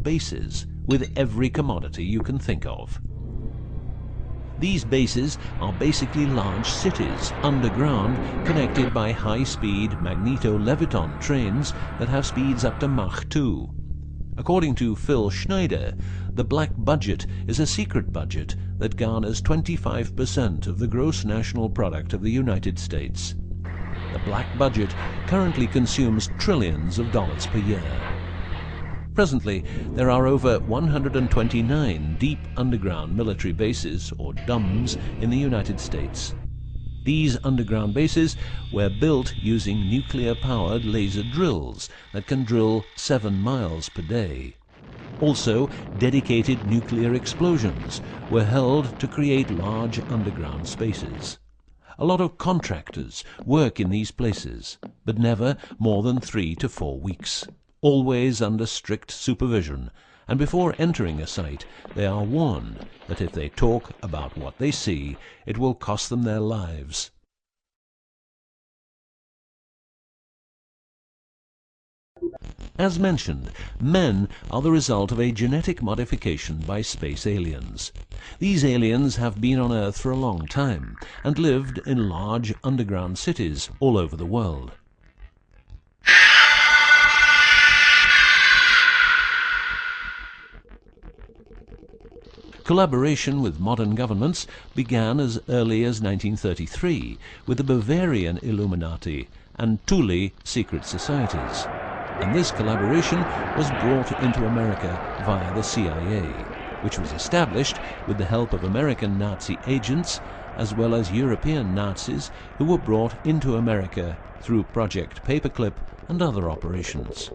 bases with every commodity you can think of. These bases are basically large cities underground, connected by high-speed magneto-leviton trains that have speeds up to Mach 2. According to Phil Schneider, the black budget is a secret budget that garners 25% of the gross national product of the United States. The black budget currently consumes trillions of dollars per year. Presently, there are over 129 deep underground military bases, or DUMBs, in the United States. These underground bases were built using nuclear-powered laser drills that can drill 7 miles per day. Also, dedicated nuclear explosions were held to create large underground spaces. A lot of contractors work in these places, but never more than 3 to 4 weeks. Always under strict supervision, and before entering a site, they are warned that if they talk about what they see, it will cost them their lives. As mentioned, men are the result of a genetic modification by space aliens. These aliens have been on Earth for a long time and lived in large underground cities all over the world. Collaboration with modern governments began as early as 1933 with the Bavarian Illuminati and Thule secret societies, and this collaboration was brought into America via the CIA, which was established with the help of American Nazi agents as well as European Nazis who were brought into America through Project Paperclip and other operations.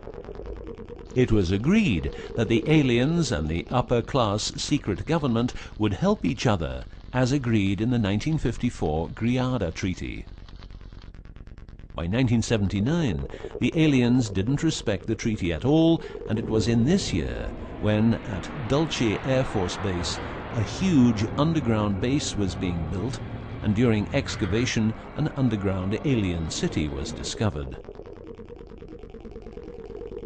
It was agreed that the aliens and the upper-class secret government would help each other, as agreed in the 1954 Greada Treaty. By 1979, the aliens didn't respect the treaty at all, and it was in this year when, at Dulce Air Force Base, a huge underground base was being built, and during excavation, an underground alien city was discovered.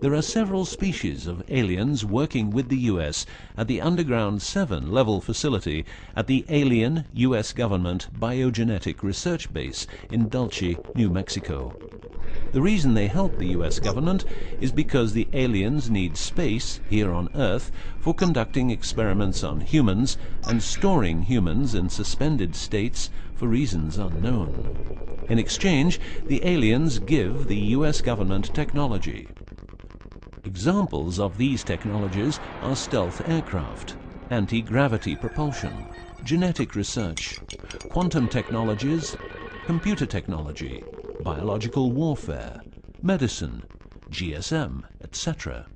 There are several species of aliens working with the U.S. at the Underground 7 level facility at the Alien U.S. Government Biogenetic Research Base in Dulce, New Mexico. The reason they help the U.S. government is because the aliens need space here on Earth for conducting experiments on humans and storing humans in suspended states for reasons unknown. In exchange, the aliens give the U.S. government technology. Examples of these technologies are stealth aircraft, anti-gravity propulsion, genetic research, quantum technologies, computer technology, biological warfare, medicine, GSM, etc.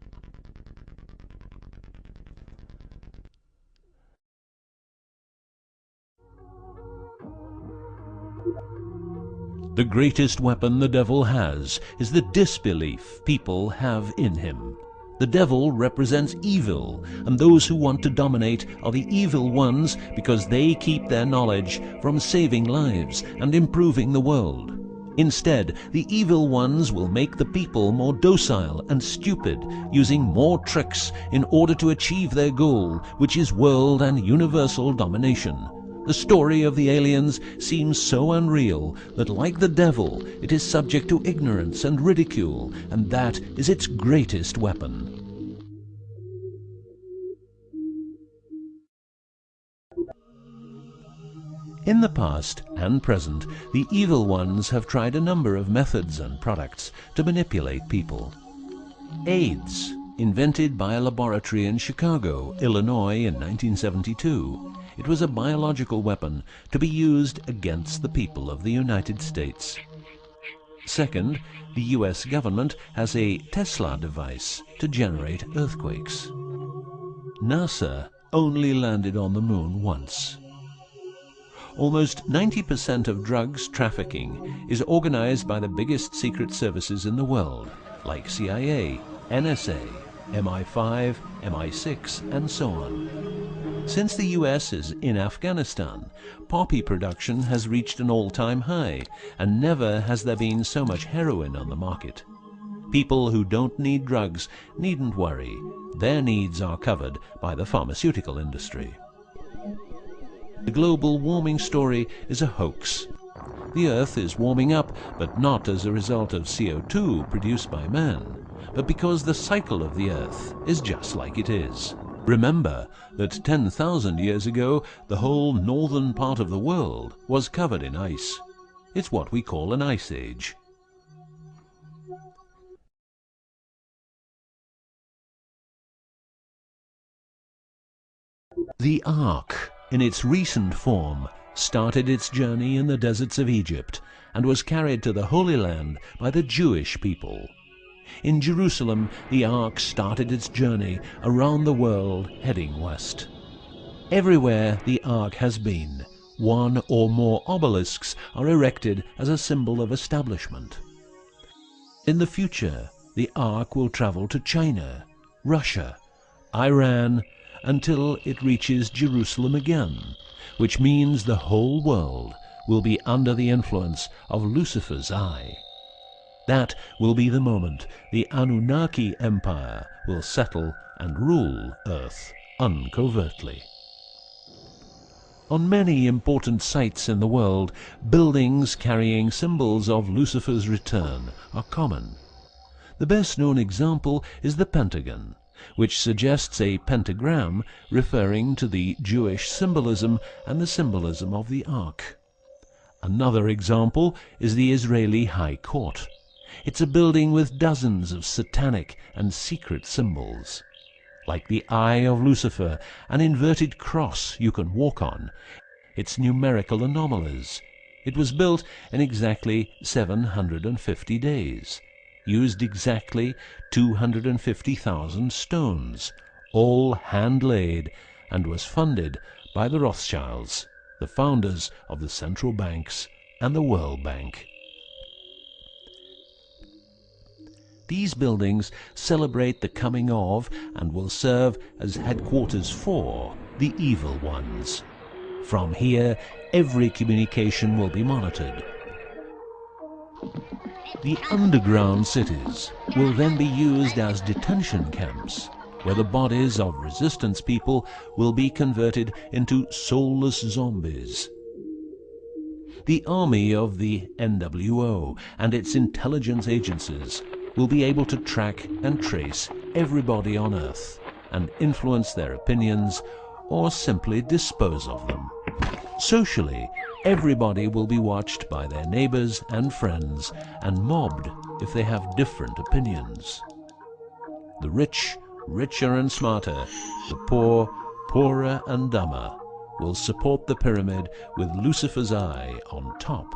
The greatest weapon the devil has is the disbelief people have in him. The devil represents evil, and those who want to dominate are the evil ones because they keep their knowledge from saving lives and improving the world. Instead, the evil ones will make the people more docile and stupid, using more tricks in order to achieve their goal, which is world and universal domination. The story of the aliens seems so unreal that, like the devil, it is subject to ignorance and ridicule, and that is its greatest weapon. In the past and present, the evil ones have tried a number of methods and products to manipulate people. AIDS, invented by a laboratory in Chicago, Illinois in 1972. It was a biological weapon to be used against the people of the United States. Second, the U.S. government has a Tesla device to generate earthquakes. NASA only landed on the moon once. Almost 90% of drugs trafficking is organized by the biggest secret services in the world, like CIA, NSA, MI5, MI6, and so on. Since the US is in Afghanistan, poppy production has reached an all-time high, and never has there been so much heroin on the market. People who don't need drugs needn't worry. Their needs are covered by the pharmaceutical industry. The global warming story is a hoax. The Earth is warming up, but not as a result of CO2 produced by man, but because the cycle of the Earth is just like it is. Remember that 10,000 years ago, the whole northern part of the world was covered in ice. It's what we call an ice age. The Ark, in its recent form, started its journey in the deserts of Egypt and was carried to the Holy Land by the Jewish people. In Jerusalem, the Ark started its journey around the world heading west. Everywhere the Ark has been, one or more obelisks are erected as a symbol of establishment. In the future, the Ark will travel to China, Russia, Iran, until it reaches Jerusalem again, which means the whole world will be under the influence of Lucifer's eye. That will be the moment the Anunnaki Empire will settle and rule Earth uncovertly. On many important sites in the world, buildings carrying symbols of Lucifer's return are common. The best known example is the Pentagon, which suggests a pentagram referring to the Jewish symbolism and the symbolism of the Ark. Another example is the Israeli High Court. It's a building with dozens of satanic and secret symbols. Like the eye of Lucifer, an inverted cross you can walk on, its numerical anomalies. It was built in exactly 750 days. Used exactly 250,000 stones, all hand-laid, and was funded by the Rothschilds, the founders of the central banks and the World Bank. These buildings celebrate the coming of and will serve as headquarters for the evil ones. From here, every communication will be monitored. The underground cities will then be used as detention camps, where the bodies of resistance people will be converted into soulless zombies. The army of the NWO and its intelligence agencies will be able to track and trace everybody on Earth and influence their opinions or simply dispose of them. Socially, everybody will be watched by their neighbors and friends and mobbed if they have different opinions. The rich, richer and smarter, the poor, poorer and dumber, will support the pyramid with Lucifer's eye on top,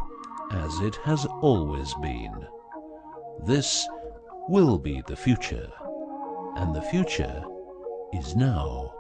as it has always been. This will be the future, and the future is now.